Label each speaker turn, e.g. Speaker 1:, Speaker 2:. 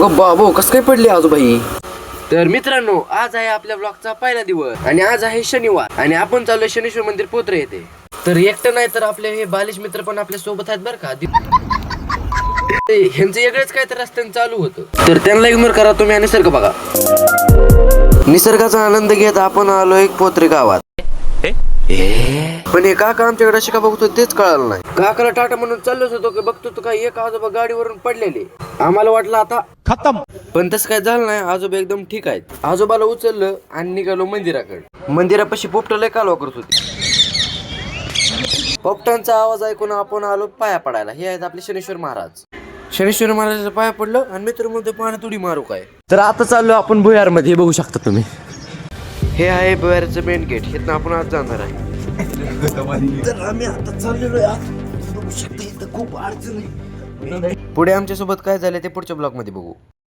Speaker 1: अगं बाबो कसं काय पडली आजोबाई. तर मित्रांनो, आज आहे आपल्या ब्लॉगचा पहिला दिवस आणि आज आहे शनिवार आणि आपण चाललोय शनीश्वर मंदिर पोत्रे येते. तर एकटं नाही तर आपले हे बालिश मित्र पण आपल्या सोबत आहेत बरं का. ह्यांचं वेगळंच काय तर रस्त्याने चालू होतं, तर त्यांना इग्नोर करा तुम्ही आणि निसर्ग बघा. निसर्गाचा आनंद घेत आपण आलो एक पोत्रे गावात. पण हे काका आमच्याकडे अशी का बघतो तेच कळालं नाही. काकाला टाटा म्हणून चाललोच होतो की बघतो तो काय एक आजोबा गाडीवरून पडलेले. आम्हाला वाटलं आता खतम, पण तसं काय झालं नाही. आजोबा एकदम ठीक आहेत. आजोबाला उचललं आणि निघालो मंदिराकडे. मंदिरापाशी पोपट लय कालवा करत होती. पोपटांचा आवाज ऐकून आपण आलो पाया पडायला. हे आहेत आपले शनीश्वर महाराज. शनीश्वर महाराजाचा पाया पडलं आणि मित्र म्हणतो पाण्यात उडी मारू काय. तर आता चाललो आपण भुयार मध्ये, बघू शकता तुम्ही. हे आहे भुयारचं मेन गेट. इथनं आपण आज जाणार आहे. तर आम्ही आता चाललेलो आहे. बघू शकता इथं खूप अडचण आहे. पुढे आमच्या सोबत काय झालं ते पुढच्या ब्लॉग मध्ये बघू.